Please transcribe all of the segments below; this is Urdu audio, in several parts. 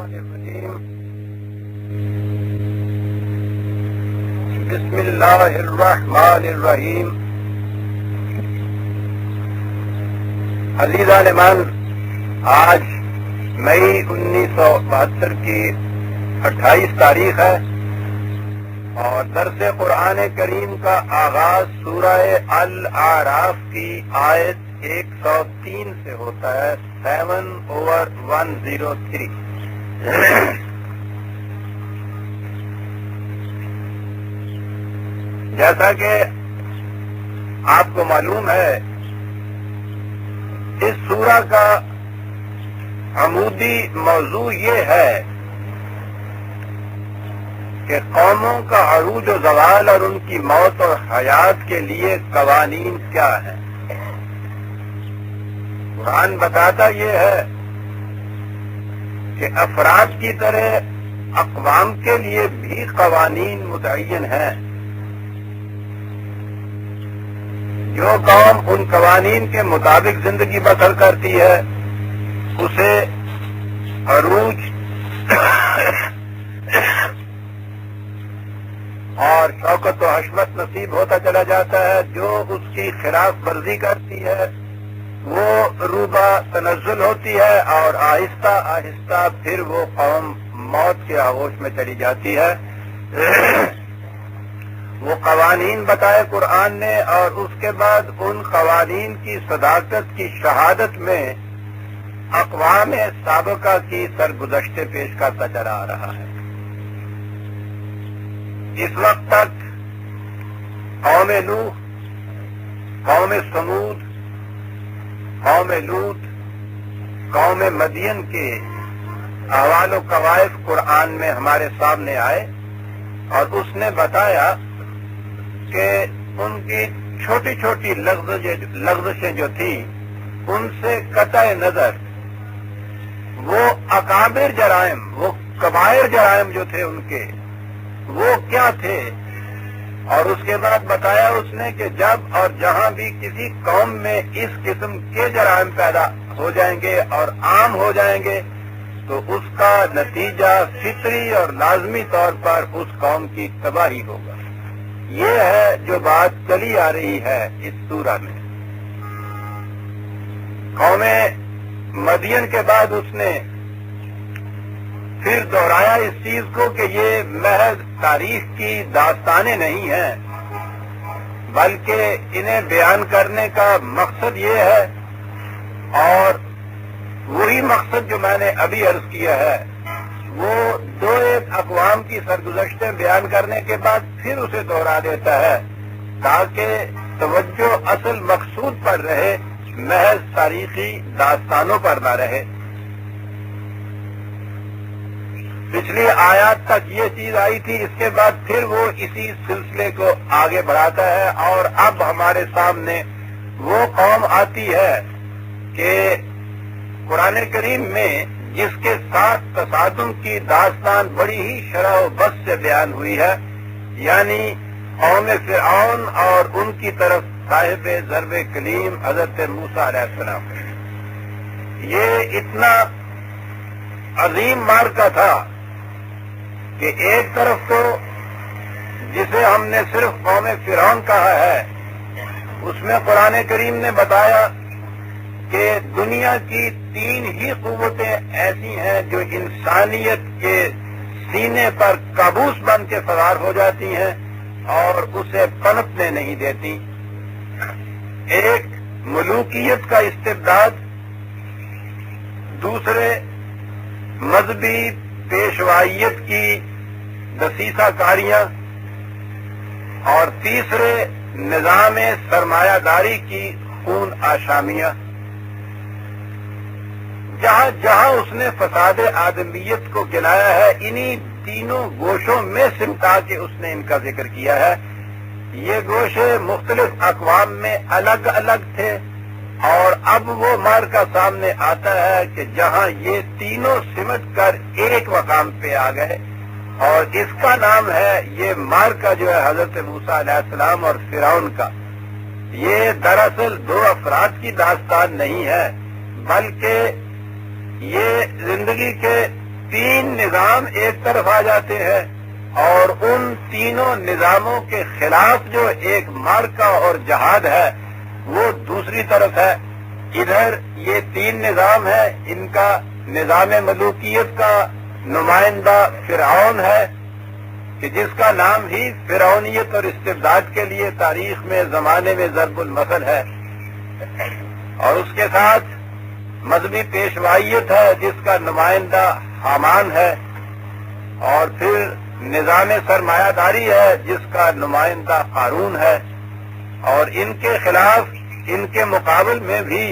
الشیطان الرجیم بسم اللہ الرحمن الرحیم عزیزان من، آج مئی 1972 کی 28 تاریخ ہے اور درس قرآن کریم کا آغاز سورہ الاعراف کی آیت 103 سے ہوتا ہے، 7/103۔ جیسا کہ آپ کو معلوم ہے، اس سورہ کا عمودی موضوع یہ ہے کہ قوموں کا عروج و زوال اور ان کی موت اور حیات کے لیے قوانین کیا ہیں۔ قرآن بتاتا یہ ہے کہ افراد کی طرح اقوام کے لیے بھی قوانین متعین ہیں۔ جو قوم ان قوانین کے مطابق زندگی بسر کرتی ہے اسے عروج اور شوکت و حشمت نصیب ہوتا چلا جاتا ہے، جو اس کی خلاف ورزی کرتی ہے وہ روبہ تنزل ہوتی ہے اور آہستہ آہستہ پھر وہ قوم موت کے آغوش میں چلی جاتی ہے۔ وہ قوانین بتائے قرآن نے اور اس کے بعد ان قوانین کی صداقت کی شہادت میں اقوام سابقہ کی سرگزشتیں پیش کرتا چلا آ رہا ہے۔ اس وقت تک قوم نوح، قوم سمود، قوم لوط، قوم مدین کے احوال و قوائف قرآن میں ہمارے سامنے آئے اور اس نے بتایا کہ ان کی چھوٹی چھوٹی لغزشیں جو تھیں ان سے قطع نظر وہ اکابر جرائم، وہ کبائر جرائم جو تھے ان کے، وہ کیا تھے۔ اور اس کے بعد بتایا اس نے کہ جب اور جہاں بھی کسی قوم میں اس قسم کے جرائم پیدا ہو جائیں گے اور عام ہو جائیں گے تو اس کا نتیجہ فطری اور لازمی طور پر اس قوم کی تباہی ہوگا۔ یہ ہے جو بات چلی آ رہی ہے اس سورہ میں۔ قوم مدین کے بعد اس نے پھر دہرایا اس چیز کو کہ یہ محض تاریخ کی داستانیں نہیں ہیں، بلکہ انہیں بیان کرنے کا مقصد یہ ہے، اور وہی مقصد جو میں نے ابھی عرض کیا ہے، وہ دو ایک اقوام کی سرگزشتیں بیان کرنے کے بعد پھر اسے دوہرا دیتا ہے تاکہ توجہ اصل مقصود پر رہے، محض تاریخی داستانوں پر نہ رہے۔ پچھلی آیات تک یہ چیز آئی تھی، اس کے بعد پھر وہ اسی سلسلے کو آگے بڑھاتا ہے اور اب ہمارے سامنے وہ قوم آتی ہے کہ قرآن کریم میں جس کے ساتھ تصادم کی داستان بڑی ہی شرح و بس سے بیان ہوئی ہے، یعنی قوم فرعون اور ان کی طرف صاحب ضرب کلیم حضرت موسیٰ علیہ السلام۔ یہ اتنا عظیم معرکہ تھا کہ ایک طرف تو جسے ہم نے صرف قوم فرعون کہا ہے، اس میں قرآن کریم نے بتایا کہ دنیا کی 3 ہی قوتیں ایسی ہیں جو انسانیت کے سینے پر کابوس بن کے سوار ہو جاتی ہیں اور اسے پنپنے نہیں دیتی۔ ایک ملوکیت کا استبداد، دوسرے مذہبی پیشوائیت کی دسیسہ کاریاں، اور تیسرے نظام سرمایہ داری کی خون آشامیاں۔ جہاں جہاں اس نے فساد آدمیت کو گنایا ہے، انہی تینوں گوشوں میں سمٹا کے اس نے ان کا ذکر کیا ہے۔ یہ گوشے مختلف اقوام میں الگ الگ تھے اور اب وہ معرکہ سامنے آتا ہے کہ جہاں یہ تینوں سمٹ کر ایک مقام پہ آ گئے، اور اس کا نام ہے، یہ معرکہ جو ہے حضرت موسیٰ علیہ السلام اور فرعون کا، یہ دراصل 2 افراد کی داستان نہیں ہے، بلکہ یہ زندگی کے تین نظام ایک طرف آ جاتے ہیں اور ان تینوں نظاموں کے خلاف جو ایک معرکہ اور جہاد ہے وہ دوسری طرف ہے. ادھر یہ تین نظام ہے، ان کا نظام ملوکیت کا نمائندہ فرعون ہے کہ جس کا نام ہی فرعونیت اور استبداد کے لیے تاریخ میں زمانے میں ضرب المثل ہے، اور اس کے ساتھ مذہبی پیشوائیت ہے جس کا نمائندہ حامان ہے، اور پھر نظام سرمایہ داری ہے جس کا نمائندہ قارون ہے. اور ان کے خلاف، ان کے مقابل میں بھی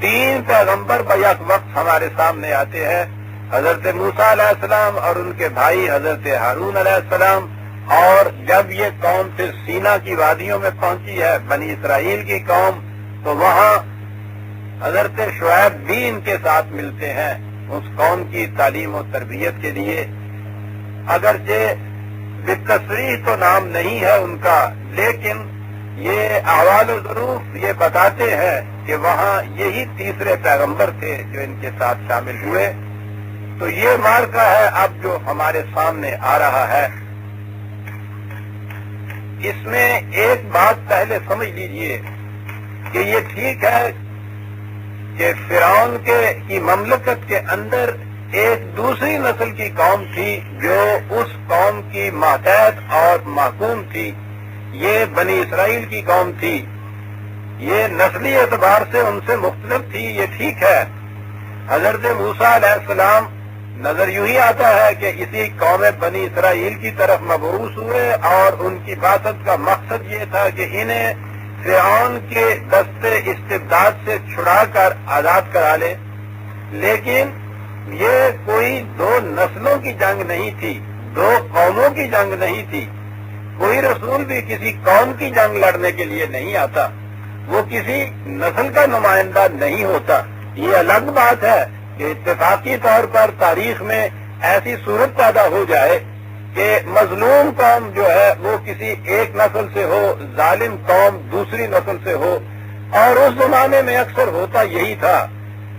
تین پیغمبر بیک وقت ہمارے سامنے آتے ہیں، حضرت موسیٰ علیہ السلام اور ان کے بھائی حضرت ہارون علیہ السلام. اور جب یہ قوم پھر سینا کی وادیوں میں پہنچی ہے، بنی اسرائیل کی قوم، تو وہاں حضرت شعیب بھی ان کے ساتھ ملتے ہیں اس قوم کی تعلیم و تربیت کے لیے. اگرچہ بالتصریح تو نام نہیں ہے ان کا، لیکن یہ احوال و ظروف یہ بتاتے ہیں کہ وہاں یہی تیسرے پیغمبر تھے جو ان کے ساتھ شامل ہوئے. تو یہ معرکہ ہے اب جو ہمارے سامنے آ رہا ہے. اس میں ایک بات پہلے سمجھ لیجئے کہ یہ ٹھیک ہے کہ فرعون کی مملکت کے اندر ایک دوسری نسل کی قوم تھی جو اس قوم کی ماتحت اور محکوم تھی، یہ بنی اسرائیل کی قوم تھی. یہ نسلی اعتبار سے ان سے مختلف تھی، یہ ٹھیک ہے. حضرت موسیٰ علیہ السلام نظر یوں ہی آتا ہے کہ اسی قوم بنی اسرائیل کی طرف مبعوث ہوئے، اور ان کی بعثت کا مقصد یہ تھا کہ انہیں فرعون کے دستے استبداد سے چھڑا کر آزاد کرا لے. لیکن یہ کوئی دو نسلوں کی جنگ نہیں تھی، دو قوموں کی جنگ نہیں تھی. کوئی رسول بھی کسی قوم کی جنگ لڑنے کے لیے نہیں آتا، وہ کسی نسل کا نمائندہ نہیں ہوتا. یہ الگ بات ہے کہ اتفاقی طور پر تاریخ میں ایسی صورت پیدا ہو جائے کہ مظلوم قوم جو ہے وہ کسی ایک نسل سے ہو، ظالم قوم دوسری نسل سے ہو. اور اس زمانے میں اکثر ہوتا یہی تھا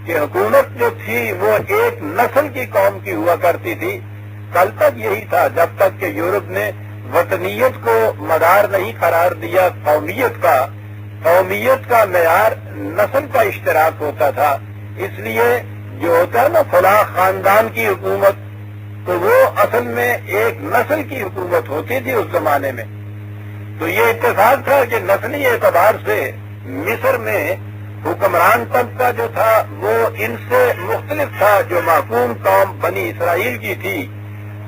کہ حکومت جو تھی وہ ایک نسل کی قوم کی ہوا کرتی تھی. کل تک یہی تھا جب تک کہ یورپ نے وطنیت کو مدار نہیں قرار دیا قومیت کا. قومیت کا معیار نسل کا اشتراک ہوتا تھا. اس لیے جو ہوتا ہے نا فلاں خاندان کی حکومت، تو وہ اصل میں ایک نسل کی حکومت ہوتی تھی اس زمانے میں. تو یہ اتفاق تھا کہ نسلی اعتبار سے مصر میں حکمران طبقہ جو تھا وہ ان سے مختلف تھا جو محکوم قوم بنی اسرائیل کی تھی.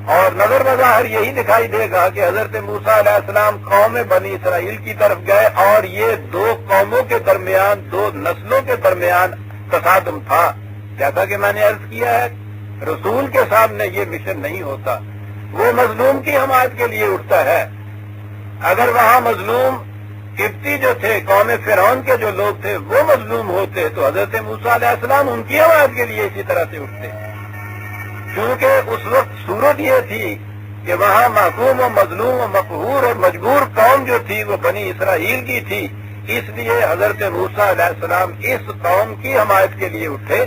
اور نظر بظاہر یہی دکھائی دے گا کہ حضرت موسیٰ علیہ السلام قوم بنی اسرائیل کی طرف گئے، اور یہ دو قوموں کے درمیان، دو نسلوں کے درمیان تصادم تھا. جیسا کہ میں نے عرض کیا ہے، رسول کے سامنے یہ مشن نہیں ہوتا، وہ مظلوم کی حمایت کے لیے اٹھتا ہے. اگر وہاں مظلوم قبطی جو تھے، قوم فرعون کے جو لوگ تھے، وہ مظلوم ہوتے تو حضرت موسیٰ علیہ السلام ان کی حمایت کے لیے اسی طرح سے اٹھتے. کیونکہ اس وقت صورت یہ تھی کہ وہاں محکوم و مظلوم و مقہور اور مجبور قوم جو تھی وہ بنی اسرائیل کی تھی. اس لیے حضرت موسیٰ علیہ السلام اس قوم کی حمایت کے لیے اٹھے،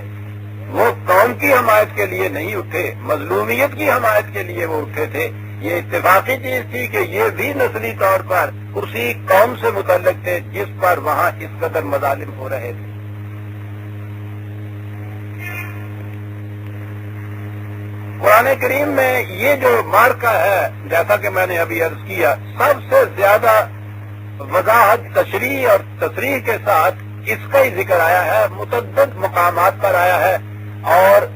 وہ قوم کی حمایت کے لیے نہیں اٹھے، مظلومیت کی حمایت کے لیے وہ اٹھے تھے. یہ اتفاقی چیز تھی کہ یہ بھی نسلی طور پر اسی قوم سے متعلق تھے جس پر وہاں اس قدر مظالم ہو رہے تھے. قرآن کریم میں یہ جو معرکہ ہے، جیسا کہ میں نے ابھی عرض کیا، سب سے زیادہ وضاحت، تشریح اور تصریح کے ساتھ اس کا ہی ذکر آیا ہے، متعدد مقامات پر آیا ہے. اور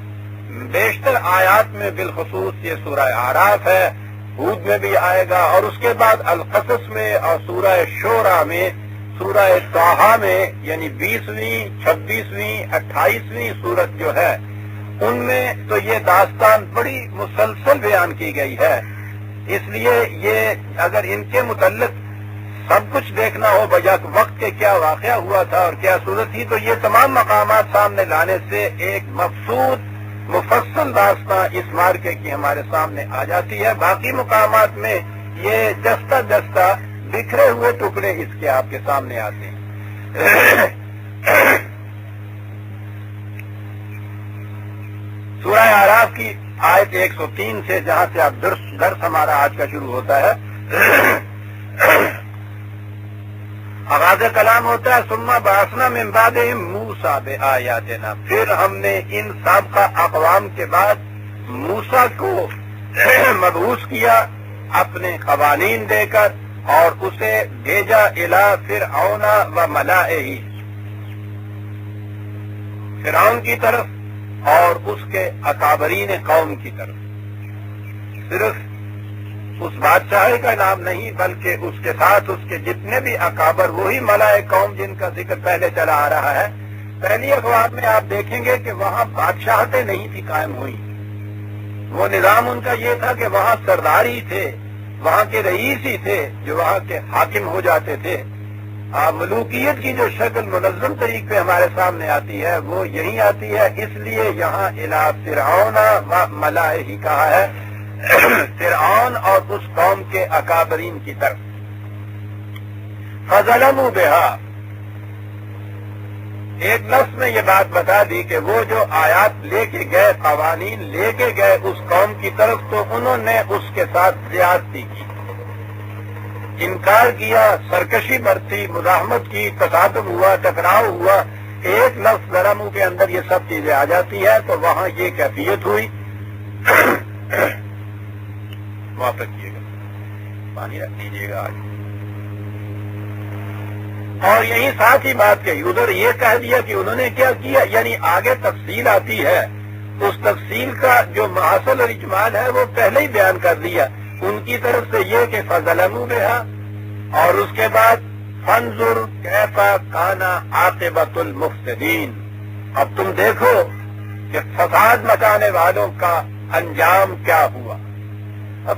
بیشتر آیات میں بالخصوص یہ سورہ اعراف ہے، ہود میں بھی آئے گا، اور اس کے بعد القصص میں اور سورہ شعراء میں، سورہ طٰہٰ میں، یعنی 20ویں، 26ویں، 28ویں سورت جو ہے ان میں تو یہ داستان بڑی مسلسل بیان کی گئی ہے. اس لیے یہ اگر ان کے متعلق سب کچھ دیکھنا ہو بیک وقت کے کیا واقعہ ہوا تھا اور کیا صورت تھی، تو یہ تمام مقامات سامنے لانے سے ایک مقصود مفصل داستان اس معرکے کی ہمارے سامنے آ جاتی ہے. باقی مقامات میں یہ جستہ جستہ بکھرے ہوئے ٹکڑے اس کے آپ کے سامنے آتے ہیں. سورہ اعراف کی آیت 103 سے، جہاں سے اب درس ہمارا آج کا شروع ہوتا ہے، آغاز کلام ہوتا ہے ثم بعثنا من بعدہم موسیٰ بآیاتنا، پھر ہم نے ان سابقہ اقوام کے بعد موسیٰ کو مبعوث کیا اپنے قوانین دے کر، اور اسے بھیجا الی فرعون و ملائہ، فرعون کی طرف اور اس کے اکابرین قوم کی طرف۔ صرف اس بادشاہ کا نام نہیں بلکہ اس کے ساتھ اس کے جتنے بھی اکابر، وہی ملائے قوم جن کا ذکر پہلے چلا آ رہا ہے۔ پہلی اقوام میں آپ دیکھیں گے کہ وہاں بادشاہتیں نہیں تھی قائم ہوئی، وہ نظام ان کا یہ تھا کہ وہاں سردار ہی تھے، وہاں کے رئیس ہی تھے جو وہاں کے حاکم ہو جاتے تھے۔ ملوکیت کی جو شکل منظم طریق پہ ہمارے سامنے آتی ہے وہ یہی آتی ہے، اس لیے یہاں الی فرعون و ملائہ کہا ہے، فرعون اور اس قوم کے اکابرین کی طرف۔ فظلموا بہا، ایک لفظ میں یہ بات بتا دی کہ وہ جو آیات لے کے گئے، قوانین لے کے گئے اس قوم کی طرف، تو انہوں نے اس کے ساتھ زیادتی کی، انکار کیا، سرکشی برتی، مزاحمت کی، تصادم ہوا، ٹکراؤ ہوا۔ ایک لفظ ظلموا کے اندر یہ سب چیزیں آ جاتی ہے، تو وہاں یہ کیفیت ہوئی۔ واپس کیے گا، پانی رکھ دیجیے گا آج۔ اور یہی ساتھ ہی بات کہی، ادھر یہ کہہ دیا کہ انہوں نے کیا کیا، یعنی آگے تفصیل آتی ہے، اس تفصیل کا جو محاصل اور اجمال ہے وہ پہلے ہی بیان کر دیا۔ ان کی طرف سے یہ کہ فظلموا بہا، اور اس کے بعد فانظر کیف کان عاقبۃ المفسدین، اب تم دیکھو کہ فساد مچانے والوں کا انجام کیا ہوا۔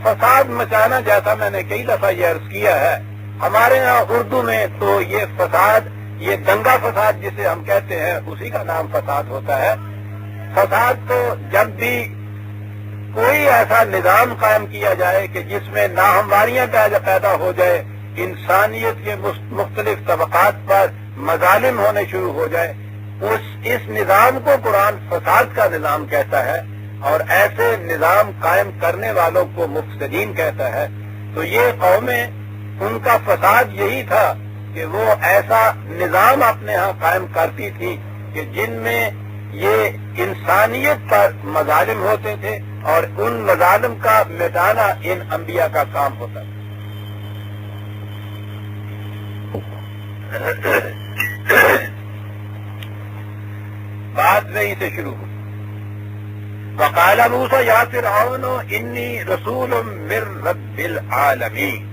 فساد مچانا، جیسا میں نے کئی دفعہ یہ عرض کیا ہے، ہمارے یہاں اردو میں تو یہ فساد، یہ دنگا فساد جسے ہم کہتے ہیں، اسی کا نام فساد ہوتا ہے۔ فساد تو جب بھی کوئی ایسا نظام قائم کیا جائے کہ جس میں ناہمواریاں پیدا ہو جائے، انسانیت کے مختلف طبقات پر مظالم ہونے شروع ہو جائے، اس نظام کو قرآن فساد کا نظام کہتا ہے، اور ایسے نظام قائم کرنے والوں کو مفسدین کہتا ہے۔ تو یہ قومیں، ان کا فساد یہی تھا کہ وہ ایسا نظام اپنے ہاں قائم کرتی تھی کہ جن میں یہ انسانیت پر مظالم ہوتے تھے، اور ان مظالم کا مٹانا ان انبیاء کا کام ہوتا تھا۔ بات وہیں سے شروع ہوئی۔ وقال موسیٰ یا فرعون انی رسول من رب العالمین،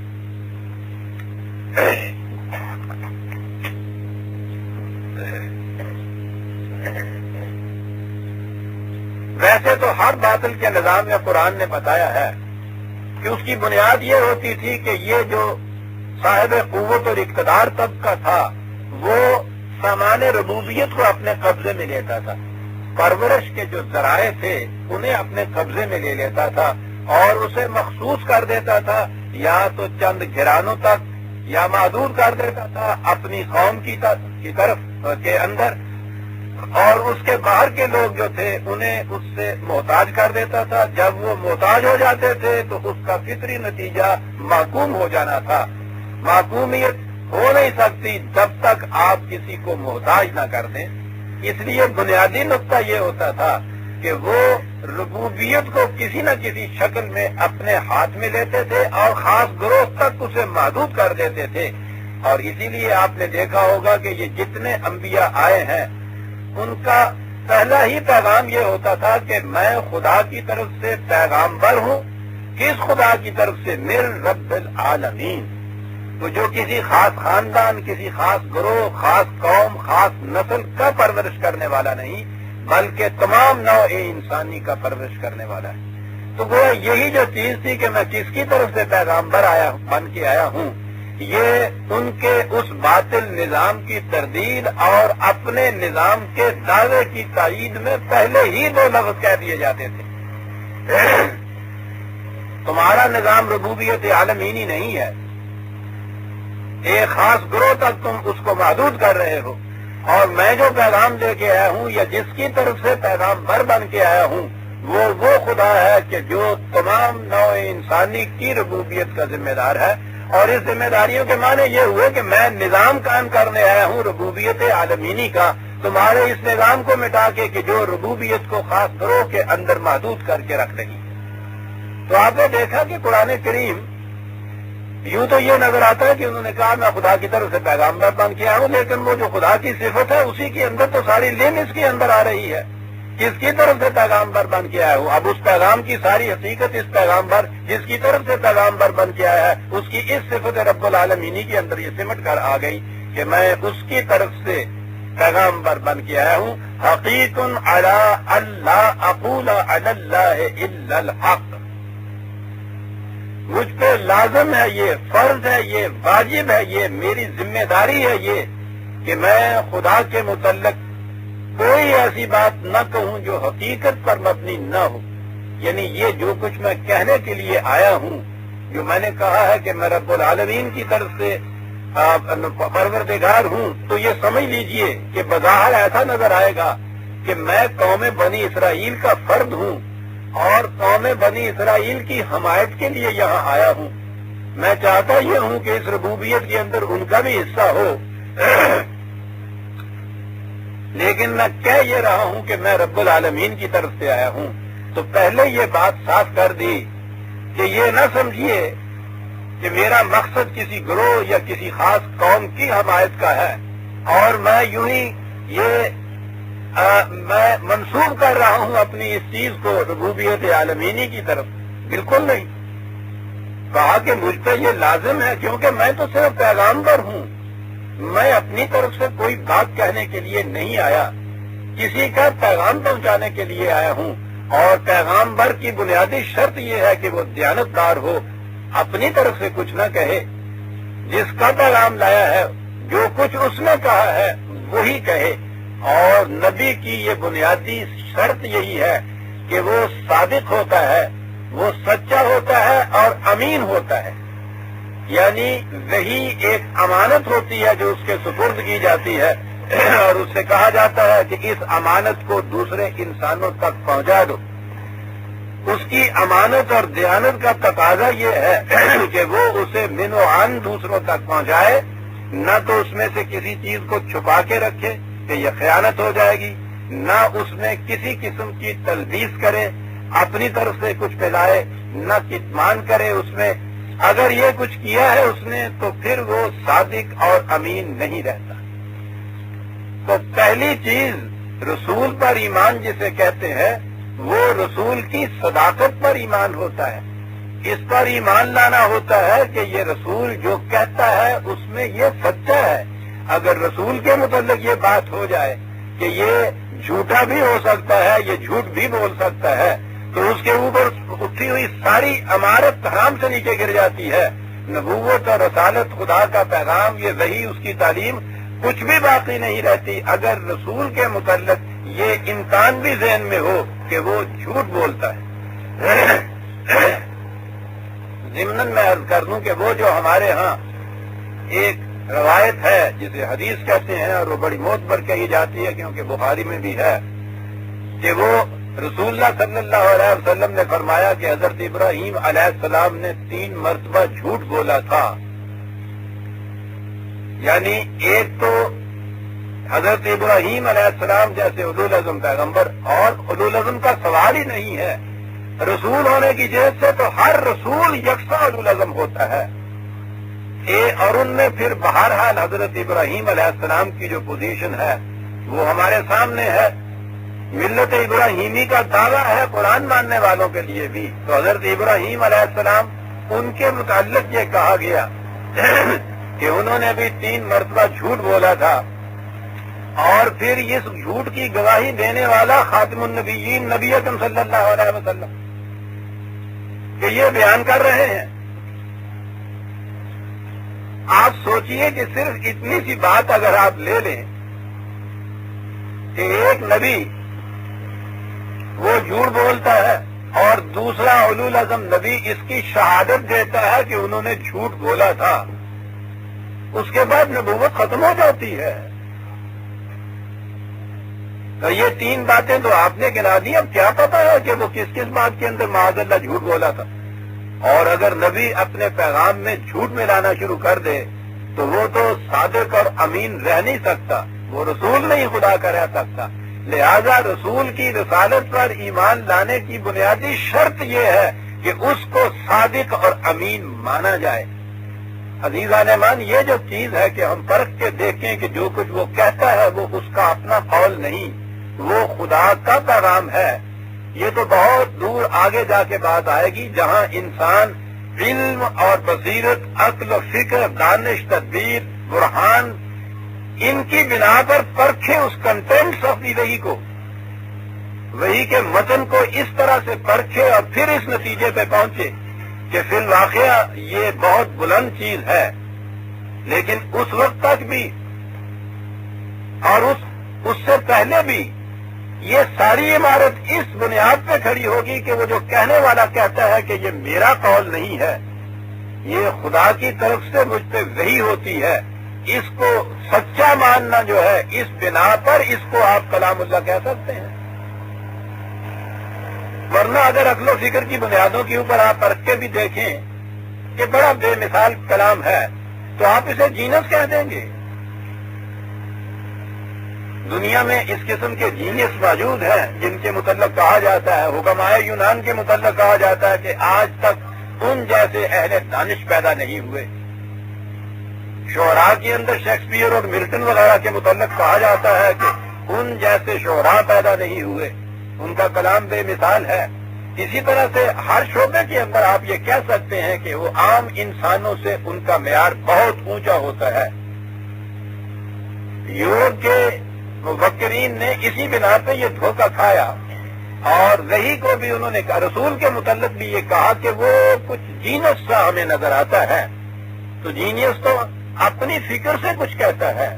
ویسے تو ہر باطل کے نظام میں قرآن نے بتایا ہے کہ اس کی بنیاد یہ ہوتی تھی کہ یہ جو صاحب قوت اور اقتدار طبقہ تھا وہ سامان ربوبیت کو اپنے قبضے میں لیتا تھا، پرورش کے جو ذرائع تھے انہیں اپنے قبضے میں لے لیتا تھا، اور اسے مخصوص کر دیتا تھا یا تو چند گھرانوں تک، یا محدود کر دیتا تھا اپنی قوم کی طرف کے اندر، اور اس کے باہر کے لوگ جو تھے انہیں اس سے محتاج کر دیتا تھا۔ جب وہ محتاج ہو جاتے تھے تو اس کا فطری نتیجہ محکوم ہو جانا تھا۔ محکومیت ہو نہیں سکتی جب تک آپ کسی کو محتاج نہ کر دیں، اس لیے بنیادی نقطہ یہ ہوتا تھا کہ وہ ربوبیت کو کسی نہ کسی شکل میں اپنے ہاتھ میں لیتے تھے اور خاص گروہ تک اسے محدود کر دیتے تھے۔ اور اسی لیے آپ نے دیکھا ہوگا کہ یہ جتنے انبیاء آئے ہیں ان کا پہلا ہی پیغام یہ ہوتا تھا کہ میں خدا کی طرف سے پیغامبر ہوں۔ کس خدا کی طرف سے؟ من رب العالمین۔ تو جو کسی خاص خاندان، کسی خاص گروہ، خاص قوم، خاص نسل کا پرورش کرنے والا نہیں، بلکہ تمام نوع انسانی کا پرورش کرنے والا ہے۔ تو وہ یہی جو چیز تھی کہ میں کس کی طرف سے پیغامبر بن کے آیا ہوں، یہ ان کے اس باطل نظام کی تردید اور اپنے نظام کے دعوے کی تائید میں پہلے ہی دو لفظ کہہ دیے جاتے تھے۔ تمہارا نظام ربوبیت عالمینی نہیں ہے، ایک خاص گروہ تک تم اس کو محدود کر رہے ہو، اور میں جو پیغام دے کے آیا ہوں یا جس کی طرف سے پیغامبر بن کے آیا ہوں وہ خدا ہے کہ جو تمام نوع انسانی کی ربوبیت کا ذمہ دار ہے، اور اس ذمہ داریوں کے معنی یہ ہوئے کہ میں نظام قائم کرنے آیا ہوں ربوبیت عالمینی کا، تمہارے اس نظام کو مٹا کے کہ جو ربوبیت کو خاص گروہ کے اندر محدود کر کے رکھ رہی ہے۔ تو آپ نے دیکھا کہ قرآن کریم یوں تو یہ نظر آتا ہے کہ انہوں نے کہا میں خدا کی طرف سے پیغامبر بن کے آیا ہوں، لیکن وہ جو خدا کی صفت ہے اسی کے اندر تو ساری لین اس کے اندر آ رہی ہے، کس کی طرف سے پیغامبر بن کے آیا ہوں۔ اب اس پیغام کی ساری حقیقت اس پیغامبر جس کی طرف سے پیغامبر بن کے آیا ہے اس کی اس صفت رب العالمینی کے اندر یہ سمٹ کر آ گئی کہ میں اس کی طرف سے پیغامبر بن کے آیا ہوں۔ حقیق علی اللہ اقول علی اللہ الا الحق، مجھ پہ لازم ہے، یہ فرض ہے، یہ واجب ہے، یہ میری ذمہ داری ہے یہ کہ میں خدا کے متعلق کوئی ایسی بات نہ کہوں جو حقیقت پر مبنی نہ ہو۔ یعنی یہ جو کچھ میں کہنے کے لیے آیا ہوں، جو میں نے کہا ہے کہ میں رب العالمین کی طرف سے پروردگار ہوں، تو یہ سمجھ لیجئے کہ بظاہر ایسا نظر آئے گا کہ میں قوم بنی اسرائیل کا فرد ہوں اور قوم بنی اسرائیل کی حمایت کے لیے یہاں آیا ہوں۔ میں چاہتا یہ ہوں کہ اس ربوبیت کے اندر ان کا بھی حصہ ہو، لیکن میں کہہ یہ رہا ہوں کہ میں رب العالمین کی طرف سے آیا ہوں۔ تو پہلے یہ بات صاف کر دی کہ یہ نہ سمجھیے کہ میرا مقصد کسی گروہ یا کسی خاص قوم کی حمایت کا ہے اور میں یوں ہی میں منسوب کر رہا ہوں اپنی اس چیز کو ربوبیت عالمینی کی طرف، بالکل نہیں۔ کہا کہ مجھ پہ یہ لازم ہے کیونکہ میں تو صرف پیغامبر ہوں، میں اپنی طرف سے کوئی بات کہنے کے لیے نہیں آیا، کسی کا پیغام پہنچانے کے لیے آیا ہوں، اور پیغامبر کی بنیادی شرط یہ ہے کہ وہ دیانتدار ہو، اپنی طرف سے کچھ نہ کہے، جس کا پیغام لایا ہے جو کچھ اس نے کہا ہے وہی کہے۔ اور نبی کی یہ بنیادی شرط یہی ہے کہ وہ صادق ہوتا ہے، وہ سچا ہوتا ہے اور امین ہوتا ہے، یعنی وہی ایک امانت ہوتی ہے جو اس کے سپرد کی جاتی ہے اور اس سے کہا جاتا ہے کہ اس امانت کو دوسرے انسانوں تک پہنچا دو۔ اس کی امانت اور دیانت کا تقاضا یہ ہے کہ وہ اسے من و عن دوسروں تک پہنچائے، نہ تو اس میں سے کسی چیز کو چھپا کے رکھے کہ یہ خیانت ہو جائے گی، نہ اس میں کسی قسم کی تلبیس کرے، اپنی طرف سے کچھ پھیلائے، نہ کتمان کرے اس میں۔ اگر یہ کچھ کیا ہے اس نے تو پھر وہ صادق اور امین نہیں رہتا۔ تو پہلی چیز رسول پر ایمان جسے کہتے ہیں وہ رسول کی صداقت پر ایمان ہوتا ہے، اس پر ایمان لانا ہوتا ہے کہ یہ رسول جو کہتا ہے اس میں یہ سچا ہے۔ اگر رسول کے متعلق یہ بات ہو جائے کہ یہ جھوٹا بھی ہو سکتا ہے، یہ جھوٹ بھی بول سکتا ہے، تو اس کے اوپر اٹھی ہوئی ساری امارت حرام سے نیچے گر جاتی ہے۔ نبوت اور رسالت، خدا کا پیغام، یہ وحی، اس کی تعلیم کچھ بھی باقی نہیں رہتی اگر رسول کے متعلق یہ امکان بھی ذہن میں ہو کہ وہ جھوٹ بولتا ہے۔ ضمناً میں عرض کر دوں کہ وہ جو ہمارے ہاں ایک روایت ہے جسے حدیث کہتے ہیں اور وہ بڑی معتبر کہی جاتی ہے کیونکہ بخاری میں بھی ہے، کہ وہ رسول اللہ صلی اللہ علیہ وسلم نے فرمایا کہ حضرت ابراہیم علیہ السلام نے 3 مرتبہ جھوٹ بولا تھا۔ یعنی ایک تو حضرت ابراہیم علیہ السلام جیسے اولوالعزم پیغمبر، اور اولوالعزم کا سوال ہی نہیں ہے، رسول ہونے کی جہت سے تو ہر رسول یکساں اولوالعزم ہوتا ہے۔ اور ان میں پھر بہرحال حضرت ابراہیم علیہ السلام کی جو پوزیشن ہے وہ ہمارے سامنے ہے۔ ملت ابراہیمی کا دعویٰ ہے قرآن ماننے والوں کے لیے بھی، تو حضرت ابراہیم علیہ السلام ان کے متعلق یہ کہا گیا کہ انہوں نے بھی 3 مرتبہ جھوٹ بولا تھا، اور پھر اس جھوٹ کی گواہی دینے والا خاتم النبیین نبی اکرم صلی اللہ علیہ وسلم کہ یہ بیان کر رہے ہیں۔ آپ سوچئے کہ صرف اتنی سی بات اگر آپ لے لیں کہ ایک نبی وہ جھوٹ بولتا ہے اور دوسرا اولوالعزم نبی اس کی شہادت دیتا ہے کہ انہوں نے جھوٹ بولا تھا، اس کے بعد نبوت ختم ہو جاتی ہے۔ تو یہ 3 باتیں تو آپ نے گنا دی، اب کیا پتا ہے کہ وہ کس کس بات کے اندر معاذ اللہ جھوٹ بولا تھا. اور اگر نبی اپنے پیغام میں جھوٹ ملانا شروع کر دے تو وہ تو صادق اور امین رہ نہیں سکتا، وہ رسول نہیں خدا کا رہ سکتا. لہذا رسول کی رسالت پر ایمان لانے کی بنیادی شرط یہ ہے کہ اس کو صادق اور امین مانا جائے. عزیزان ایمان، یہ جو چیز ہے کہ ہم پرکھ کے دیکھیں کہ جو کچھ وہ کہتا ہے وہ اس کا اپنا قول نہیں، وہ خدا کا پیغام ہے، یہ تو بہت دور آگے جا کے بات آئے گی جہاں انسان علم اور بصیرت، عقل و فکر، دانش، تدبیر، برہان، ان کی بنا پر پرکھے اس کنٹینٹس آف دی وحی کو، وحی کے متن کو اس طرح سے پرکھے اور پھر اس نتیجے پہ پہنچے کہ فی الواقعہ یہ بہت بلند چیز ہے. لیکن اس وقت تک بھی اور اس سے پہلے بھی یہ ساری عمارت اس بنیاد پہ کھڑی ہوگی کہ وہ جو کہنے والا کہتا ہے کہ یہ میرا قول نہیں ہے، یہ خدا کی طرف سے مجھ پہ وحی ہوتی ہے، اس کو سچا ماننا جو ہے اس بنا پر اس کو آپ کلام اللہ کہہ سکتے ہیں. ورنہ اگر عقل و فکر کی بنیادوں کے اوپر آپ پرکھ کے بھی دیکھیں کہ بڑا بے مثال کلام ہے تو آپ اسے جینس کہہ دیں گے. دنیا میں اس قسم کے جینس موجود ہیں جن کے متعلق کہا جاتا ہے، حکمائے یونان کے متعلق کہا جاتا ہے کہ آج تک ان جیسے اہل دانش پیدا نہیں ہوئے. شعراء کے اندر شیکسپیئر اور ملٹن وغیرہ کے متعلق کہا جاتا ہے کہ ان جیسے شعراء پیدا نہیں ہوئے، ان کا کلام بے مثال ہے. اسی طرح سے ہر شعبے کے اندر آپ یہ کہہ سکتے ہیں کہ وہ عام انسانوں سے ان کا معیار بہت اونچا ہوتا ہے. یورپ کے مفکرین نے اسی بنا پہ یہ دھوکہ کھایا اور وحی کو بھی انہوں نے کہا، رسول کے متعلق بھی یہ کہا کہ وہ کچھ جینس سا ہمیں نظر آتا ہے. تو جینیس تو اپنی فکر سے کچھ کہتا ہے،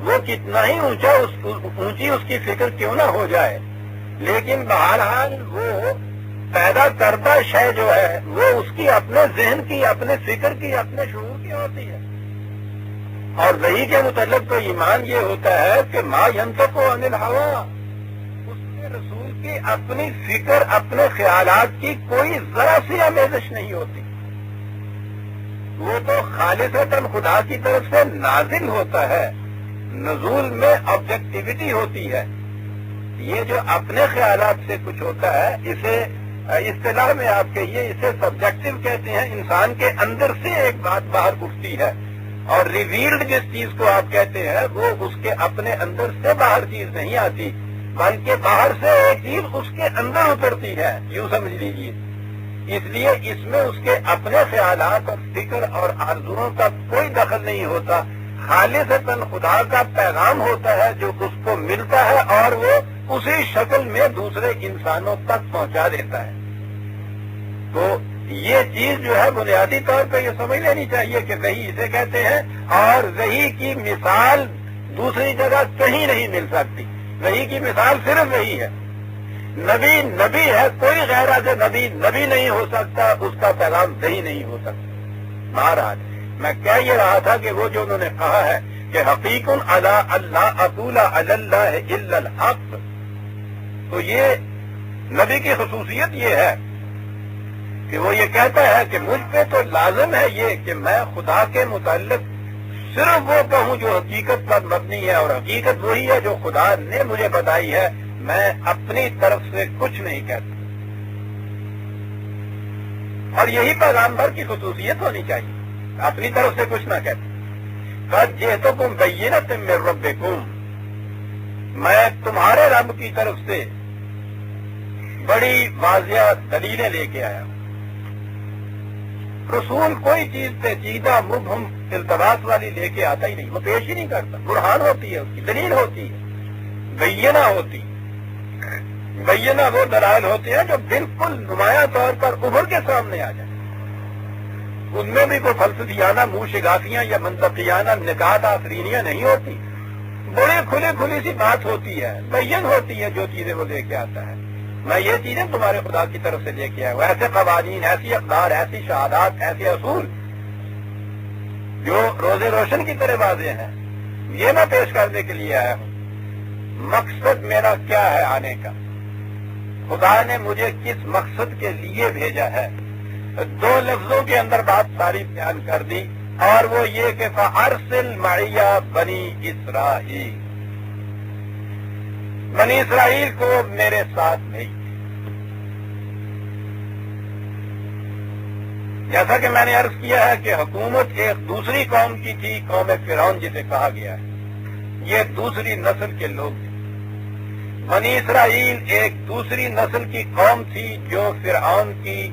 وہ کتنا ہی اونچی اس کی فکر کیوں نہ ہو جائے، لیکن بہرحال وہ پیدا کردہ شے جو ہے وہ اس کی اپنے ذہن کی، اپنے فکر کی، اپنے شعور کی ہوتی ہے. اور وحی کے متعلق تو ایمان یہ ہوتا ہے کہ ما ینطق عن الہوی، اس کے رسول کی اپنی فکر، اپنے خیالات کی کوئی ذرا سی آمیزش نہیں ہوتی. وہ تو خالصتاً خدا کی طرف سے نازل ہوتا ہے، نزول میں آبجیکٹیوٹی ہوتی ہے. یہ جو اپنے خیالات سے کچھ ہوتا ہے اسے اصطلاح میں آپ کہیے اسے سبجیکٹو کہتے ہیں. انسان کے اندر سے ایک بات باہر اٹھتی ہے اور ریویلڈ جس چیز کو آپ کہتے ہیں وہ اس کے اپنے اندر سے باہر چیز نہیں آتی بلکہ باہر سے ایک چیز اس کے اندر اترتی ہے، یوں سمجھ لیجیے. اس لیے اس میں اس کے اپنے خیالات اور فکر اور آرزوؤں کا کوئی دخل نہیں ہوتا. خالصتاً خدا کا پیغام ہوتا ہے جو اس کو ملتا ہے اور وہ اسی شکل میں دوسرے انسانوں تک پہنچا دیتا ہے. تو یہ چیز جو ہے بنیادی طور پہ یہ سمجھ لینی چاہیے کہ وحی اسے کہتے ہیں اور وحی کی مثال دوسری جگہ کہیں نہیں مل سکتی. وحی کی مثال صرف وحی ہے. نبی نبی ہے، کوئی غیر از نبی نبی نہیں ہو سکتا، اس کا پیغام وحی نہیں ہو سکتا. مہاراج میں کہہ یہ رہا تھا کہ وہ جو انہوں نے کہا ہے کہ حقیق علی اللہ اقول علی اللہ الا الحق، تو یہ نبی کی خصوصیت یہ ہے کہ وہ یہ کہتا ہے کہ مجھ پہ تو لازم ہے یہ کہ میں خدا کے متعلق صرف وہ کہوں جو حقیقت پر مبنی ہے، اور حقیقت وہی ہے جو خدا نے مجھے بتائی ہے. میں اپنی طرف سے کچھ نہیں کہتا، اور یہی پیغمبر کی خصوصیت ہونی چاہیے، اپنی طرف سے کچھ نہ کہتا. قد جئتکم بینۃ من ربکم، میں تمہارے رب کی طرف سے بڑی واضح دلیلیں لے کے آیا. رسول کوئی چیز پیچیدہ مبہم التباس والی لے کے آتا ہی نہیں، وہ پیش ہی نہیں کرتا. برہان ہوتی ہے، اس کی دلیل ہوتی ہے، بینہ ہوتی. بینہ وہ دلائل ہوتے ہیں جو بالکل نمایاں طور پر ابھر کے سامنے آ جائے. ان میں بھی کوئی فلسفیانہ منہ شگافیاں یا منطقیانہ نکات آفرینیاں نہیں ہوتی. بڑی کھلی سی بات ہوتی ہے، بین ہوتی ہے جو چیزیں وہ لے کے آتا ہے. میں یہ چیزیں تمہارے خدا کی طرف سے لے کے آیا ہوں، ایسے قوانین، ایسی اقدار، ایسی شہادات، ایسے اصول جو روز روشن کی طرح واضح ہیں، یہ میں پیش کرنے کے لیے آیا ہوں. مقصد میرا کیا ہے آنے کا، خدا نے مجھے کس مقصد کے لیے بھیجا ہے. 2 لفظوں کے اندر بات ساری بیان کر دی، اور وہ یہ کہ فَأَرْسِلْ مَعِيَ بنی اسرائیل، بنی اسرائیل کو میرے ساتھ بھیج. جیسا کہ میں نے عرض کیا ہے کہ حکومت ایک دوسری قوم کی تھی، قوم فرعون جسے کہا گیا ہے. یہ دوسری نسل کے لوگ تھے. بنی اسرائیل ایک دوسری نسل کی قوم تھی جو فرعون کی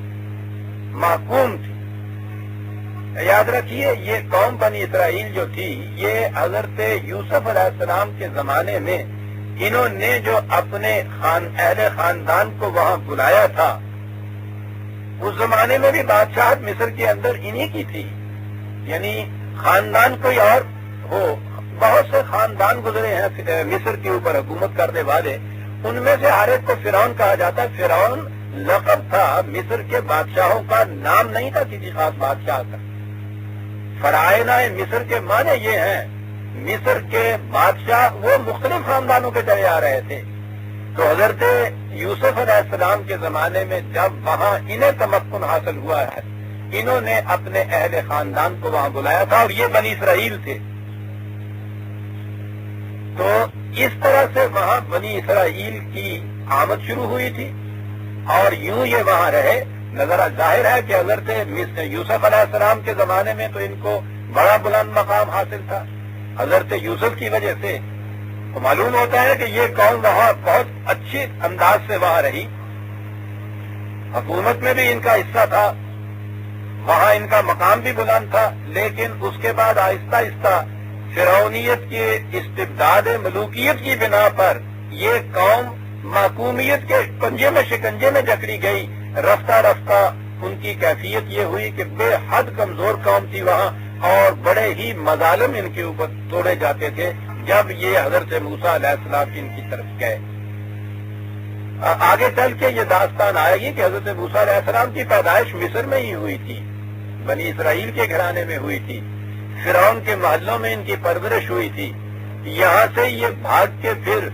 محکوم تھی. یاد رکھیے یہ قوم بنی اسرائیل جو تھی، یہ حضرت یوسف علیہ السلام کے زمانے میں انہوں نے جو اپنے اہل خاندان کو وہاں بلایا تھا، اس زمانے میں بھی بادشاہت مصر کے اندر انہی کی تھی. یعنی خاندان کوئی اور ہو، بہت سے خاندان گزرے ہیں مصر کے اوپر حکومت کرنے والے، ان میں سے ہر ایک کو فرعون کہا جاتا ہے. فرعون لقب تھا، مصر کے بادشاہوں کا نام نہیں تھا کسی خاص بادشاہ کا. فرعونہ مصر کے معنی یہ ہیں، مصر کے بادشاہ وہ مختلف خاندانوں کے چلے آ رہے تھے. تو حضرت یوسف علیہ السلام کے زمانے میں جب وہاں انہیں تمکن حاصل ہوا ہے، انہوں نے اپنے اہل خاندان کو وہاں بلایا تھا، اور یہ بنی اسرائیل تھے. تو اس طرح سے وہاں بنی اسرائیل کی آمد شروع ہوئی تھی، اور یوں یہ وہاں رہے. نظر ظاہر ہے کہ حضرت یوسف علیہ السلام کے زمانے میں تو ان کو بڑا بلند مقام حاصل تھا. حضرت یوسف کی وجہ سے تو معلوم ہوتا ہے کہ یہ قوم وہاں بہت اچھی انداز سے وہاں رہی. حکومت میں بھی ان کا حصہ تھا، وہاں ان کا مقام بھی بلند تھا. لیکن اس کے بعد آہستہ آہستہ فرعونیت کی استبداد ملوکیت کی بنا پر یہ قوم محکومیت کے پنجے میں شکنجے میں جکڑی گئی. رفتہ رفتہ ان کی کیفیت یہ ہوئی کہ بے حد کمزور قوم تھی وہاں، اور بڑے ہی مظالم ان کے اوپر توڑے جاتے تھے جب یہ حضرت موسیٰ علیہ السلام ان کی طرف گئے. آگے چل کے یہ داستان آئے گی کہ حضرت موسیٰ علیہ السلام کی پیدائش مصر میں ہی ہوئی تھی، بنی اسرائیل کے گھرانے میں ہوئی تھی. فرعون کے محلوں میں ان کی پرورش ہوئی تھی. یہاں سے یہ بھاگ کے پھر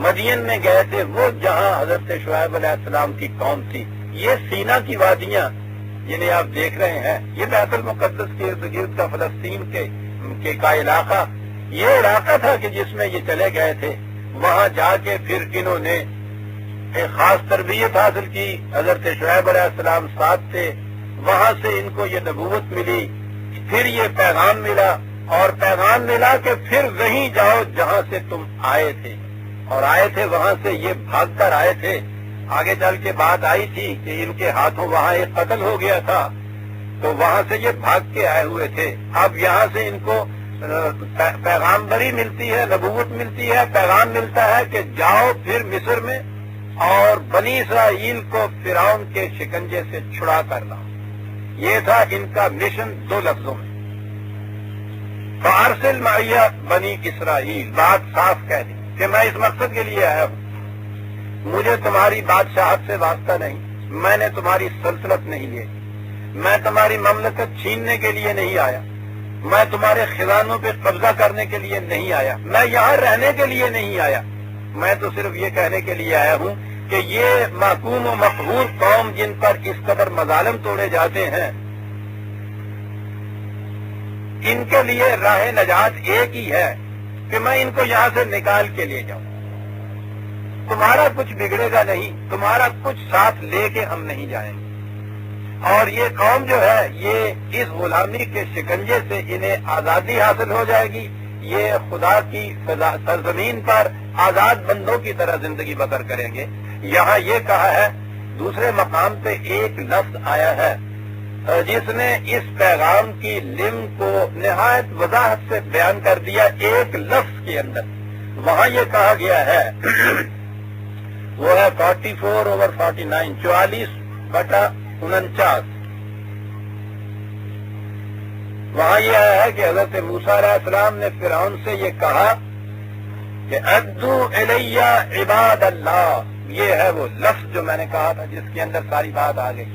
مدین میں گئے تھے، وہ جہاں حضرت شعیب علیہ السلام کی قوم تھی. یہ سینا کی وادیاں جنہیں آپ دیکھ رہے ہیں، یہ بیت المقدس کے ارد گرد کا فلسطین کے کا علاقہ، یہ علاقہ تھا کہ جس میں یہ چلے گئے تھے. وہاں جا کے پھر انہوں نے ایک خاص تربیت حاصل کی. حضرت شعیب علیہ السلام ساتھ تھے، وہاں سے ان کو یہ نبوت ملی. پھر یہ پیغام ملا، اور پیغام ملا کہ پھر وہیں جاؤ جہاں سے تم آئے تھے، اور آئے تھے وہاں سے یہ بھاگ کر آئے تھے. آگے چل کے بات آئی تھی کہ ان کے ہاتھوں وہاں ایک قتل ہو گیا تھا، تو وہاں سے یہ بھاگ کے آئے ہوئے تھے. اب یہاں سے ان کو پیغام بری ملتی ہے، نبوت ملتی ہے، پیغام ملتا ہے کہ جاؤ پھر مصر میں اور بنی اسرائیل کو فرعون کے شکنجے سے چھڑا کر لاؤ. یہ تھا ان کا مشن 2 لفظوں میں. فَأَرْسِلْ مَعِيَ بنی اسرائیل، بات صاف کہہ دی کہ میں اس مقصد کے لیے آیا ہوں. مجھے تمہاری بادشاہت سے واسطہ نہیں، میں نے تمہاری سلطنت نہیں لی، میں تمہاری مملکت چھیننے کے لیے نہیں آیا، میں تمہارے خزانوں پہ قبضہ کرنے کے لیے نہیں آیا، میں یہاں رہنے کے لیے نہیں آیا. میں تو صرف یہ کہنے کے لیے آیا ہوں کہ یہ محکوم و مقہور قوم جن پر اس قدر مظالم توڑے جاتے ہیں، ان کے لیے راہ نجات ایک ہی ہے کہ میں ان کو یہاں سے نکال کے لے جاؤں. تمہارا کچھ بگڑے گا نہیں، تمہارا کچھ ساتھ لے کے ہم نہیں جائیں گے. اور یہ قوم جو ہے یہ اس غلامی کے شکنجے سے انہیں آزادی حاصل ہو جائے گی. یہ خدا کی سرزمین پر آزاد بندوں کی طرح زندگی بسر کریں گے. یہاں یہ کہا ہے، دوسرے مقام پہ ایک لفظ آیا ہے جس نے اس پیغام کی لم کو نہایت وضاحت سے بیان کر دیا ایک لفظ کے اندر. وہاں یہ کہا گیا ہے، وہ ہے 44/49، 44/49. وہاں یہ آیا ہے کہ حضرت موسیٰ علیہ السلام نے فرعون سے یہ کہا کہ ادو الیہ عباد اللہ. یہ ہے وہ لفظ جو میں نے کہا تھا جس کے اندر ساری بات آ گئی.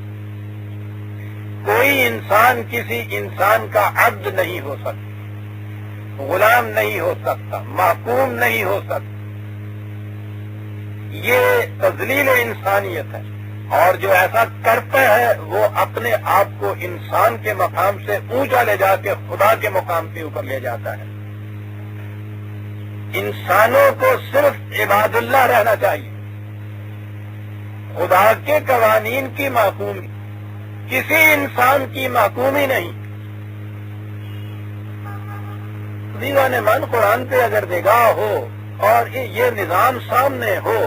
کوئی انسان کسی انسان کا عبد نہیں ہو سکتا، غلام نہیں ہو سکتا، محکوم نہیں ہو سکتا. یہ تذلیل انسانیت ہے، اور جو ایسا کرتا ہے وہ اپنے آپ کو انسان کے مقام سے اونچا لے جا کے خدا کے مقام پہ اوپر لے جاتا ہے۔ انسانوں کو صرف عباد اللہ رہنا چاہیے، خدا کے قوانین کی محکومی، کسی انسان کی محکومی نہیں۔ دیوان من قرآن پہ اگر نگاہ ہو اور یہ نظام سامنے ہو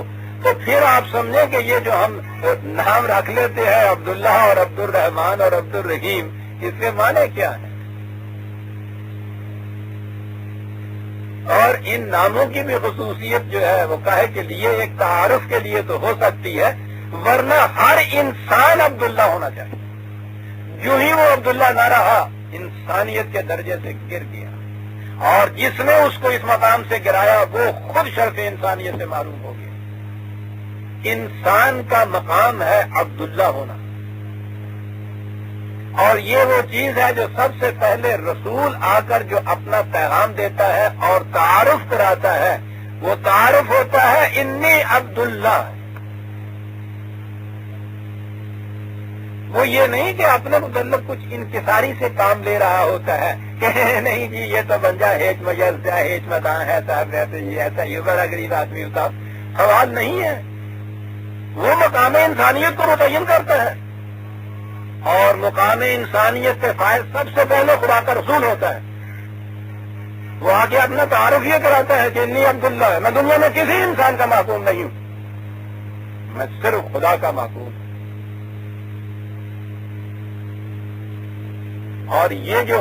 تو پھر آپ سمجھیں کہ یہ جو ہم نام رکھ لیتے ہیں عبداللہ اور عبد الرحمان اور عبد الرحیم، اس کے معنی کیا ہے؟ اور ان ناموں کی بھی خصوصیت جو ہے وہ کہے کے لیے ایک تعارف کے لیے تو ہو سکتی ہے، ورنہ ہر انسان عبداللہ ہونا چاہیے۔ جو ہی وہ عبداللہ نہ رہا انسانیت کے درجے سے گر گیا، اور جس نے اس کو اس مقام سے گرایا وہ خود شرف انسانیت سے معروف ہو گیا۔ انسان کا مقام ہے عبداللہ ہونا، اور یہ وہ چیز ہے جو سب سے پہلے رسول آ کر جو اپنا پیغام دیتا ہے اور تعارف کراتا ہے، وہ تعارف ہوتا ہے انی عبداللہ۔ وہ یہ نہیں کہ اپنے متعلق کچھ انکساری سے کام لے رہا ہوتا ہے کہ نہیں جی یہ تو بن جائے ہیچ مجل سے ہیچ مداں ہے صاحب رہتے جی ایسا ہی بڑا غریب آدمی ہوتا، سوال نہیں ہے۔ وہ مقام انسانیت کو متعین کرتا ہے، اور مقام انسانیت سے فائز سب سے پہلے خدا کا رسول ہوتا ہے۔ وہ آگے اپنا تعارف یہ کراتا ہے کہ انی عبداللہ ہے، میں دنیا میں کسی انسان کا معصوم نہیں ہوں، میں صرف خدا کا معصوم ہوں۔ اور یہ جو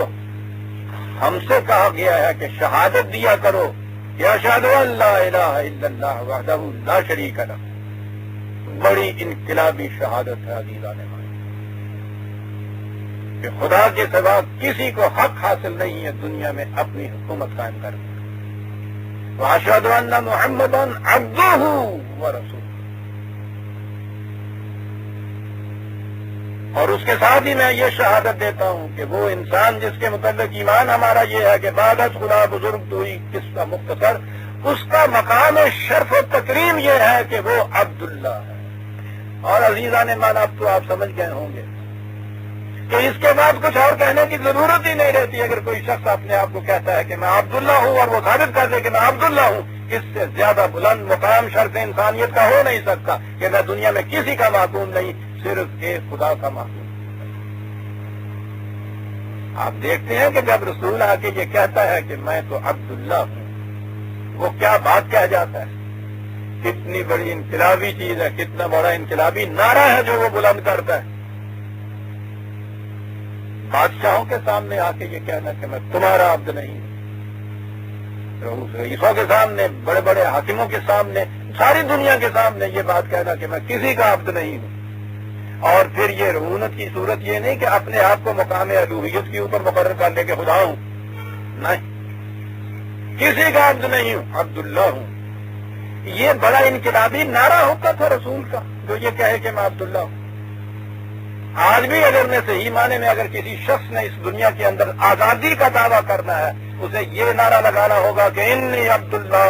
ہم سے کہا گیا ہے کہ شہادت دیا کرو یا اشہد ان لا الہ الا اللہ وحدہ لا شریک لہ، بڑی انقلابی شہادت ہے عزیزان ہمارے، کہ خدا کے سوا کسی کو حق حاصل نہیں ہے دنیا میں اپنی حکومت قائم کرنے کا۔ واشہد ان محمدا عبدہ ورسولہ، اور اس کے ساتھ ہی میں یہ شہادت دیتا ہوں کہ وہ انسان جس کے متعلق ایمان ہمارا یہ ہے کہ بعد از خدا بزرگ تو ہی کس کا مختصر، اس کا مقام شرف و تکریم یہ ہے کہ وہ عبداللہ ہے۔ اور عزیزان مان اب تو آپ سمجھ گئے ہوں گے کہ اس کے بعد کچھ اور کہنے کی ضرورت ہی نہیں رہتی۔ اگر کوئی شخص اپنے آپ کو کہتا ہے کہ میں عبداللہ ہوں اور وہ ثابت کر دے کہ میں عبداللہ ہوں، اس سے زیادہ بلند مقام شرف انسانیت کا ہو نہیں سکتا کہ میں دنیا میں کسی کا معصوم نہیں، صرف ایک خدا کا معصوم۔ آپ دیکھتے ہیں کہ جب رسول آ کے یہ کہتا ہے کہ میں تو عبداللہ ہوں، وہ کیا بات کہہ جاتا ہے، کتنی بڑی انقلابی چیز ہے، کتنا بڑا انقلابی نعرہ ہے جو وہ بلند کرتا ہے۔ بادشاہوں کے سامنے آ کے یہ کہنا کہ میں تمہارا عبد نہیں ہوں، رئیسوں کے سامنے، بڑے بڑے حاکموں کے سامنے، ساری دنیا کے سامنے یہ بات کہنا کہ میں کسی کا عبد نہیں ہوں، اور پھر یہ رعونت کی صورت یہ نہیں کہ اپنے آپ کو مقام الوہیت کے اوپر مقرر کر لے کے خدا ہوں، نہیں، کسی کا عبد نہیں ہوں، عبداللہ ہوں۔ یہ بڑا انقلابی نعرہ ہوتا تھا رسول کا جو یہ کہے کہ میں عبداللہ ہوں۔ آج بھی اگر میں صحیح معنی میں اگر کسی شخص نے اس دنیا کے اندر آزادی کا دعویٰ کرنا ہے، اسے یہ نعرہ لگانا ہوگا کہ انی عبداللہ۔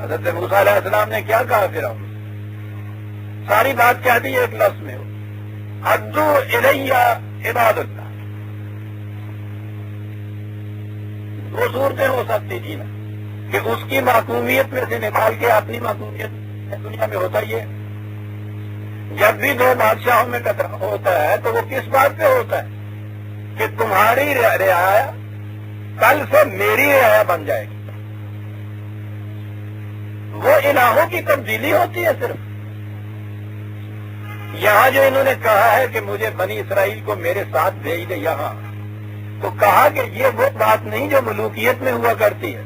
حضرت موسیٰ علیہ السلام نے کیا کہا پھر؟ ساری بات کہہ دی ایک لفظ میں، عدو الی عباد اللہ۔ دو صورتیں ہو سکتی تھی نا، کہ اس کی معصومیت میں سے نکال کے اپنی معصومیت دنیا میں ہوتا ہی ہے۔ جب بھی دو بادشاہوں میں ٹکراؤ ہوتا ہے تو وہ کس بات پہ ہوتا ہے کہ تمہاری رعایا کل سے میری رعایا بن جائے گی۔ وہ الہوں کی تبدیلی ہوتی ہے صرف۔ یہاں جو انہوں نے کہا ہے کہ مجھے بنی اسرائیل کو میرے ساتھ بھیج دے، یہاں تو کہا کہ یہ وہ بات نہیں جو ملوکیت میں ہوا کرتی ہے۔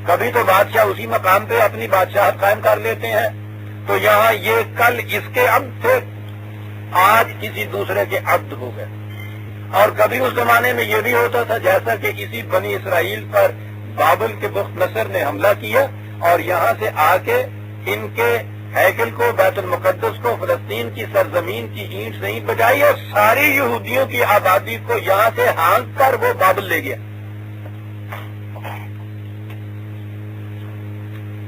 کبھی تو بادشاہ اسی مقام پہ اپنی بادشاہت قائم کر لیتے ہیں، تو یہاں یہ کل اس کے عبد تھے، آج کسی دوسرے کے عبد ہو گئے۔ اور کبھی اس زمانے میں یہ بھی ہوتا تھا جیسا کہ اسی بنی اسرائیل پر بابل کے بخت نصر نے حملہ کیا اور یہاں سے آ کے ان کے ہیکل کو، بیت المقدس کو، فلسطین کی سرزمین کی اینٹ سے اینٹ بجائی اور ساری یہودیوں کی آبادی کو یہاں سے ہانک کر وہ بابل لے گیا.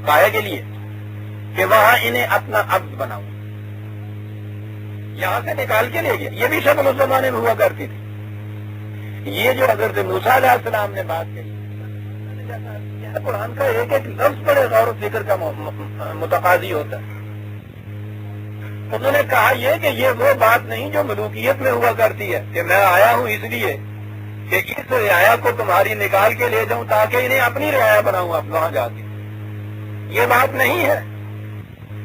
کاہے کے لیے؟ کہ وہاں انہیں اپنا عبد بناؤ. یہاں سے نکال کے لے گیا. یہ بھی شکل اس زمانے میں ہوا کرتی تھی. یہ جو حضرت موسیٰ علیہ السلام نے بات کہی، قرآن کا ایک ایک لفظ بڑے غور و فکر کا متقاضی ہوتا ہے. انہوں نے کہا یہ کہ یہ وہ بات نہیں جو ملوکیت میں ہوا کرتی ہے کہ میں آیا ہوں اس لیے کہ اس رعایا کو تمہاری نکال کے لے جاؤں تاکہ انہیں اپنی رعایا بناؤں اب وہاں جا کے. یہ بات نہیں ہے.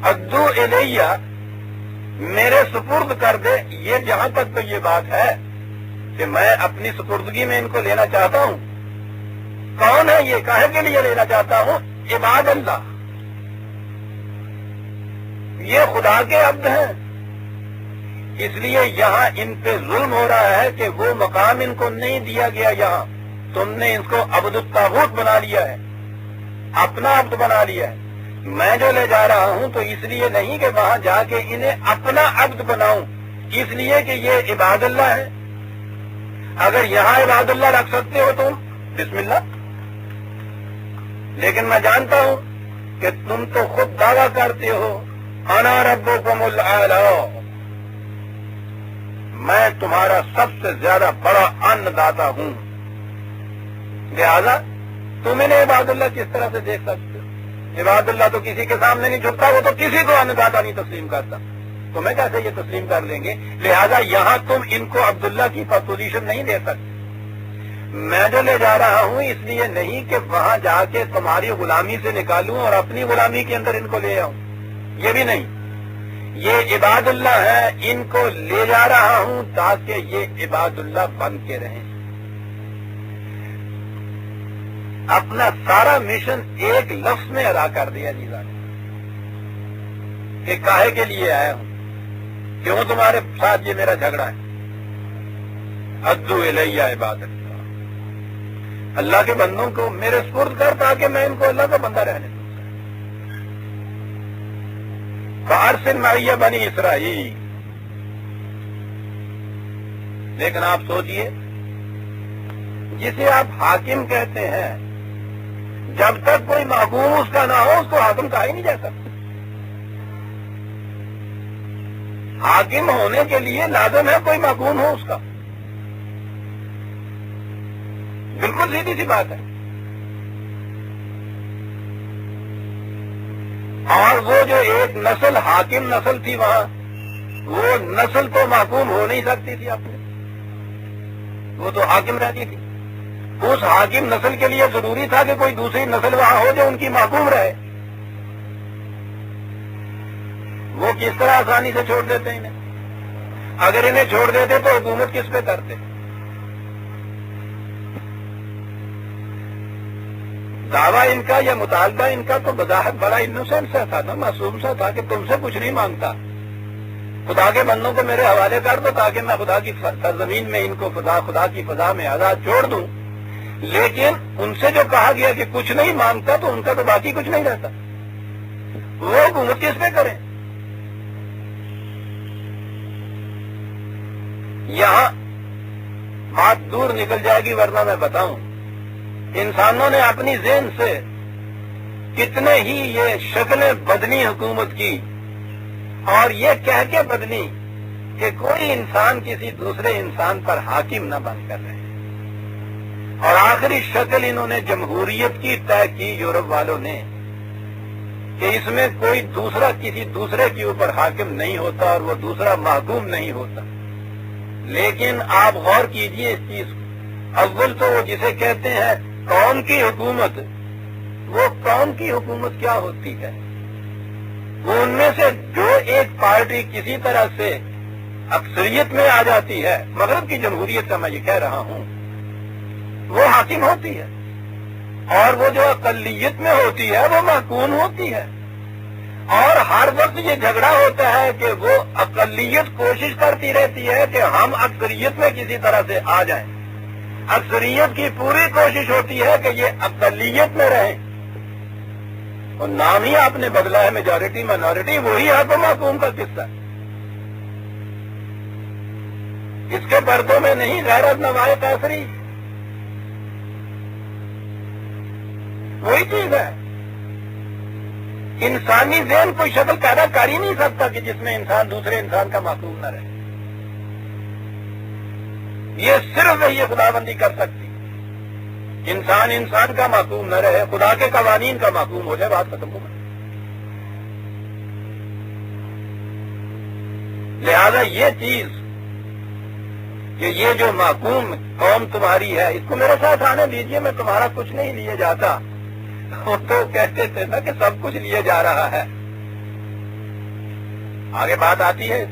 ادو الیہ، میرے سپرد کر دے. یہ جہاں تک تو یہ بات ہے کہ میں اپنی سپردگی میں ان کو لینا چاہتا ہوں. کون ہے یہ؟ کاہے کے لیے لینا چاہتا ہوں؟ عباد اللہ، یہ خدا کے عبد ہیں. اس لیے یہاں ان پہ ظلم ہو رہا ہے کہ وہ مقام ان کو نہیں دیا گیا. یہاں تم نے ان کو عبد الطاغوت بنا لیا ہے، اپنا عبد بنا لیا ہے. میں جو لے جا رہا ہوں تو اس لیے نہیں کہ وہاں جا کے انہیں اپنا عبد بناؤں، اس لیے کہ یہ عباد اللہ ہے. اگر یہاں عباد اللہ رکھ سکتے ہو تم، بسم اللہ. لیکن میں جانتا ہوں کہ تم تو خود دعویٰ کرتے ہو انا ربکم الاعلی، میں تمہارا سب سے زیادہ بڑا ان داتا ہوں. لہذا تم انہیں عباد اللہ کس طرح سے دیکھ سکتے ہو؟ عباد اللہ تو کسی کے سامنے نہیں جھکتا، وہ تو کسی کو ان داتا نہیں تسلیم کرتا. تمہیں کیسے یہ تسلیم کر لیں گے؟ لہذا یہاں تم ان کو عبداللہ کی پوزیشن نہیں دے سکتے. میں جو لے جا رہا ہوں اس لیے نہیں کہ وہاں جا کے تمہاری غلامی سے نکالوں اور اپنی غلامی کے اندر ان کو لے آؤں، یہ بھی نہیں. یہ عباد اللہ ہے، ان کو لے جا رہا ہوں تاکہ یہ عباد اللہ بن کے رہیں. اپنا سارا مشن ایک لفظ میں ادا کر دیا جی نے کہ کاہے کے لیے آیا ہوں، کیوں تمہارے ساتھ یہ میرا جھگڑا ہے. ادو الیہ عباد اللہ، اللہ کے بندوں کو میرے سپرد کر تاکہ میں ان کو اللہ کا بندہ رہنے دوں. فارسل معیہ بنی اسرائیل. لیکن آپ سوچئے، جسے آپ حاکم کہتے ہیں، جب تک کوئی محکوم اس کا نہ ہو اس کو حاکم کہا ہی نہیں جا سکتا. حاکم ہونے کے لیے لازم ہے کوئی محکوم ہو اس کا. بالکل سیدھی سی بات ہے. اور وہ جو ایک نسل حاکم نسل تھی وہاں، وہ نسل تو محکوم ہو نہیں سکتی تھی اپنے، وہ تو حاکم رہتی تھی. اس حاکم نسل کے لیے ضروری تھا کہ کوئی دوسری نسل وہاں ہو جو ان کی محکوم رہے. وہ کس طرح آسانی سے چھوڑ دیتے انہیں؟ اگر انہیں چھوڑ دیتے تو حکومت کس پہ کرتے؟ دعویٰ ان کا یا مطالبہ ان کا تو بظاہر بڑا انوسینٹ سا تھا نا، معصوم سا تھا کہ تم سے کچھ نہیں مانگتا، خدا کے بندوں کو میرے حوالے کر دو تاکہ میں خدا کی سرزمین میں ان کو خدا کی فضا میں آزاد چھوڑ دوں. لیکن ان سے جو کہا گیا کہ کچھ نہیں مانگتا تو ان کا تو باقی کچھ نہیں رہتا. وہ حکومت کس پہ کریں؟ یہاں بات دور نکل جائے گی، ورنہ میں بتاؤں انسانوں نے اپنی ذہن سے کتنے ہی یہ شکلیں بدنی حکومت کی، اور یہ کہہ کے بدنی کہ کوئی انسان کسی دوسرے انسان پر حاکم نہ بن کر رہے. اور آخری شکل انہوں نے جمہوریت کی طے کی یورپ والوں نے کہ اس میں کوئی دوسرا کسی دوسرے کے اوپر حاکم نہیں ہوتا اور وہ دوسرا محکوم نہیں ہوتا. لیکن آپ غور کیجئے اس چیز کو. اول تو وہ جسے کہتے ہیں قوم کی حکومت، وہ قوم کی حکومت کیا ہوتی ہے؟ وہ ان میں سے جو ایک پارٹی کسی طرح سے اکثریت میں آ جاتی ہے، مغرب کی جمہوریت کا میں یہ کہہ رہا ہوں، وہ حاکم ہوتی ہے. اور وہ جو اقلیت میں ہوتی ہے وہ محکوم ہوتی ہے. اور ہر وقت یہ جھگڑا ہوتا ہے کہ وہ اقلیت کوشش کرتی رہتی ہے کہ ہم اکثریت میں کسی طرح سے آ جائیں. اکثریت کی پوری کوشش ہوتی ہے کہ یہ اقلیت میں رہیں. اور نام ہی آپ نے بدلا ہے میجورٹی مائنورٹی، وہی حق و محکوم کا قصہ ہے. اس کے پردوں میں نہیں غیرت نوائے کیسری، وہی چیز ہے. انسانی ذہن کوئی شکل پیدا کر ہی نہیں سکتا کہ جس میں انسان دوسرے انسان کا معصوم نہ رہے. یہ صرف یہ خداوندی کر سکتی، انسان انسان کا معصوم نہ رہے، خدا کے قوانین کا معصوم ہو جائے، بات ختم ہو گئی. لہذا یہ چیز کہ یہ جو معصوم قوم تمہاری ہے، اس کو میرے ساتھ آنے دیجئے، میں تمہارا کچھ نہیں لیے جاتا. وہ تو کہتے تھے نا کہ سب کچھ لیے جا رہا ہے. آگے بات آتی ہے،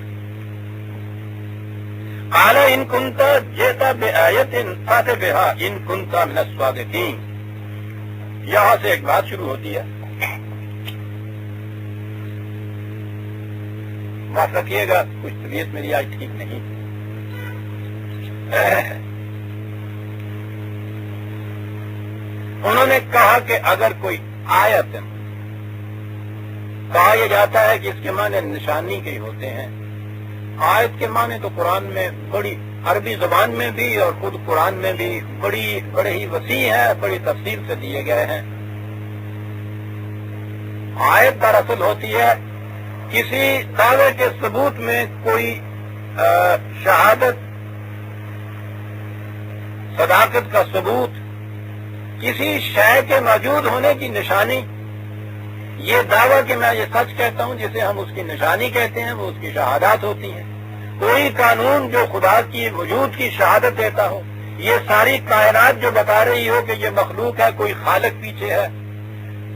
قال ان كنت جئت بآية فأت بها ان كنت من الصادقين. یہاں سے ایک بات شروع ہوتی ہے، معاف رکھیے گا کچھ طبیعت میری آج ٹھیک نہیں. انہوں نے کہا کہ اگر کوئی آیت، کہا یہ جاتا ہے کہ اس کے معنی نشانی کے ہوتے ہیں. آیت کے معنی تو قرآن میں بڑی عربی زبان میں بھی اور خود قرآن میں بھی بڑے ہی وسیع ہے، بڑی تفصیل سے دیے گئے ہیں. آیت دراصل ہوتی ہے کسی دعوے کے ثبوت میں کوئی شہادت، صداقت کا ثبوت، کسی شے کے موجود ہونے کی نشانی. یہ دعویٰ کہ میں یہ سچ کہتا ہوں جسے ہم اس کی نشانی کہتے ہیں، وہ اس کی شہادات ہوتی ہیں. کوئی قانون جو خدا کی وجود کی شہادت دیتا ہو، یہ ساری کائنات جو بتا رہی ہو کہ یہ مخلوق ہے، کوئی خالق پیچھے ہے.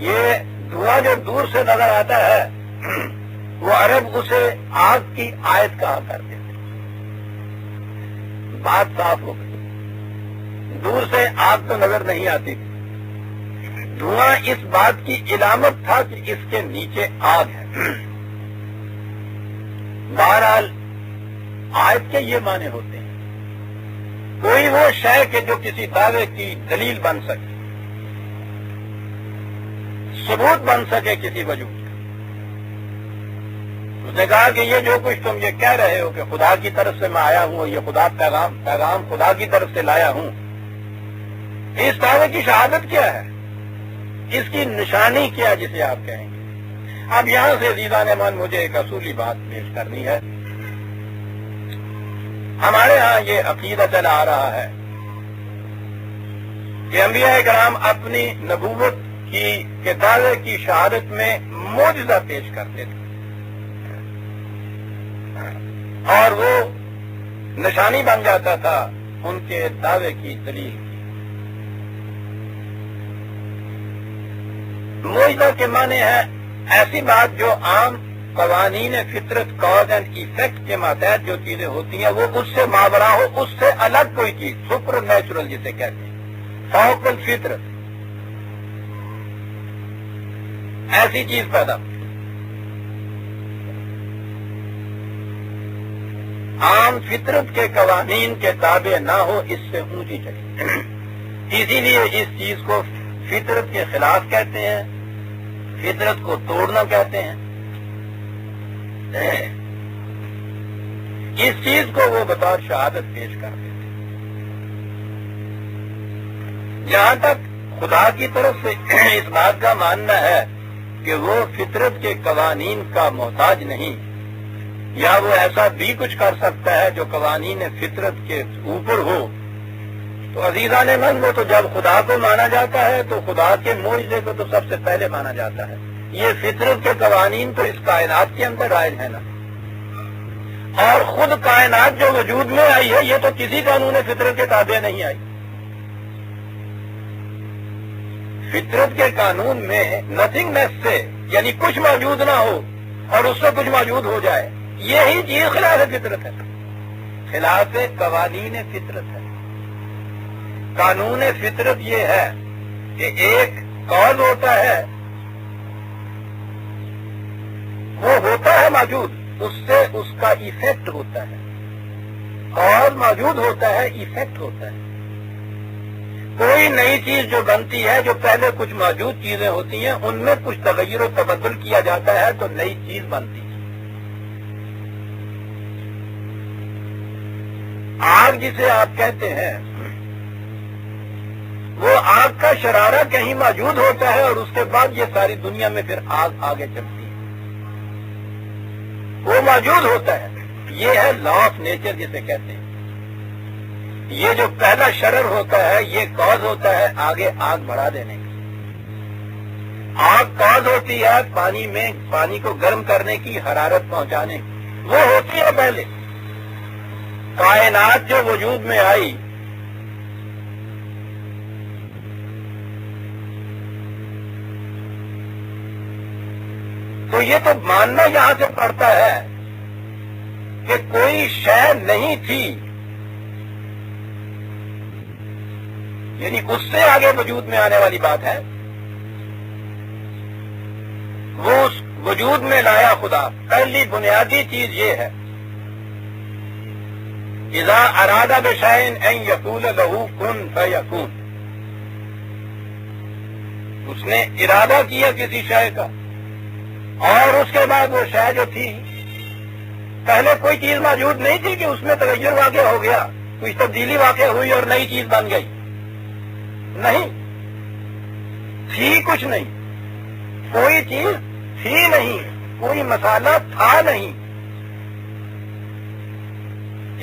یہ دھواں جو دور سے نظر آتا ہے وہ عرب اسے آگ کی آیت کہا کرتے تھے. بات صاف ہو گئی، دور سے آگ تو نظر نہیں آتی تھی، دھواں اس بات کی علامت تھا کہ اس کے نیچے آگ ہے. بہرحال آیت کے یہ معنی ہوتے ہیں، کوئی وہ شے کہ جو کسی دعوے کی دلیل بن سکے، ثبوت بن سکے کسی وجود کا. اس نے کہا کہ یہ جو کچھ تم یہ کہہ رہے ہو کہ خدا کی طرف سے میں آیا ہوں، یہ خدا پیغام خدا کی طرف سے لایا ہوں، اس دعوے کی شہادت کیا ہے، اس کی نشانی کیا جسے آپ کہیں گے. اب یہاں سے عزیزان من مجھے ایک اصولی بات پیش کرنی ہے. ہمارے ہاں یہ عقیدہ چلا آ رہا ہے کہ انبیاء کرام اپنی نبوت کے دعوے کی شہادت میں معجزہ پیش کرتے تھے اور وہ نشانی بن جاتا تھا ان کے دعوے کی دلیل کی. معجزہ کے معنی ہے ایسی بات جو عام قوانین فطرت کاز اینڈ ایفیکٹ کے ماتحت جو چیزیں ہوتی ہیں وہ اس سے ماورا ہو، اس سے الگ کوئی چیز، سپر نیچرل جسے کہتے ہیں، فوق الفطرت، ایسی چیز پیدا. عام فطرت کے قوانین کے تابع نہ ہو، اس سے اونچی چلی. اسی لیے اس چیز کو فطرت کے خلاف کہتے ہیں، فطرت کو توڑنا کہتے ہیں. اس چیز کو وہ بطور شہادت پیش کرتے تھے. جہاں تک خدا کی طرف سے اس بات کا ماننا ہے کہ وہ فطرت کے قوانین کا محتاج نہیں، یا وہ ایسا بھی کچھ کر سکتا ہے جو قوانین فطرت کے اوپر ہو، تو عزیزان من وہ تو جب خدا کو مانا جاتا ہے تو خدا کے معجزے کو تو سب سے پہلے مانا جاتا ہے. یہ فطرت کے قوانین تو اس کائنات کے اندر رائج ہے نا، اور خود کائنات جو وجود میں آئی ہے یہ تو کسی قانون فطرت کے تابع نہیں آئی. فطرت کے قانون میں نتھنگنیس سے، یعنی کچھ موجود نہ ہو اور اس سے کچھ موجود ہو جائے، یہی چیز خلاف فطرت ہے، خلاف قوانین فطرت ہے. قانون فطرت یہ ہے کہ ایک کاز ہوتا ہے، وہ ہوتا ہے موجود، اس سے اس کا ایفیکٹ ہوتا ہے. کاز موجود ہوتا ہے، ایفیکٹ ہوتا ہے. کوئی نئی چیز جو بنتی ہے، جو پہلے کچھ موجود چیزیں ہوتی ہیں ان میں کچھ تغیر و تبدل کیا جاتا ہے تو نئی چیز بنتی ہے۔ آگ جسے آپ کہتے ہیں، وہ آگ کا شرارہ کہیں موجود ہوتا ہے اور اس کے بعد یہ ساری دنیا میں پھر آگ آگے چلتی ہے، وہ موجود ہوتا ہے۔ یہ ہے لا آف نیچر جسے کہتے ہیں۔ یہ جو پہلا شرر ہوتا ہے یہ کاز ہوتا ہے آگے آگ بڑھا دینے کا۔ آگ کاز ہوتی ہے پانی میں پانی کو گرم کرنے کی، حرارت پہنچانے کی، وہ ہوتی ہے پہلے۔ کائنات جو وجود میں آئی تو یہ تو ماننا یہاں سے پڑتا ہے کہ کوئی شے نہیں تھی، یعنی اس سے آگے وجود میں آنے والی بات ہے، وہ اس وجود میں لایا خدا۔ پہلی بنیادی چیز یہ ہے، اذا اراد بشیء ان یقول له کن فیکون۔ اس نے ارادہ کیا کسی شے کا اور اس کے بعد وہ شے جو تھی، پہلے کوئی چیز موجود نہیں تھی کہ اس میں تغیر واقع ہو گیا، کوئی تبدیلی واقع ہوئی اور نئی چیز بن گئی، نہیں تھی، کچھ نہیں، کوئی چیز تھی نہیں، کوئی مسالہ تھا نہیں۔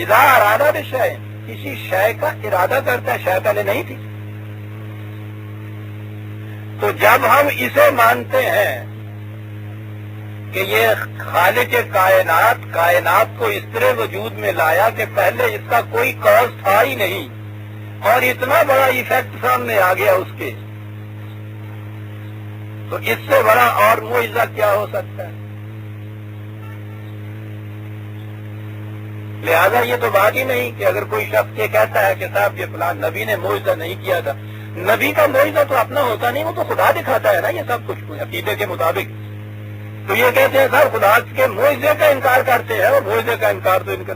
اذا ارادہ بشیء، کسی شے کا ارادہ کرتا ہے، شے پہلے نہیں تھی۔ تو جب ہم اسے مانتے ہیں کہ یہ خالق کائنات کائنات کو اس طرح وجود میں لایا کہ پہلے اس کا کوئی کاز تھا ہی نہیں اور اتنا بڑا ایفیکٹ سامنے آ گیا اس کے، تو اس سے بڑا اور معجزہ کیا ہو سکتا ہے؟ لہذا یہ تو بات ہی نہیں کہ اگر کوئی شخص یہ کہتا ہے کہ صاحب یہ فلاں نبی نے معجزہ نہیں کیا تھا، نبی کا معجزہ تو اپنا ہوتا نہیں، وہ تو خدا دکھاتا ہے نا یہ سب کچھ عقیدے کے مطابق۔ تو یہ کہتے ہیں صاحب خدا کے معجزے کا انکار کرتے ہیں، اور معجزے کا انکار تو ان کا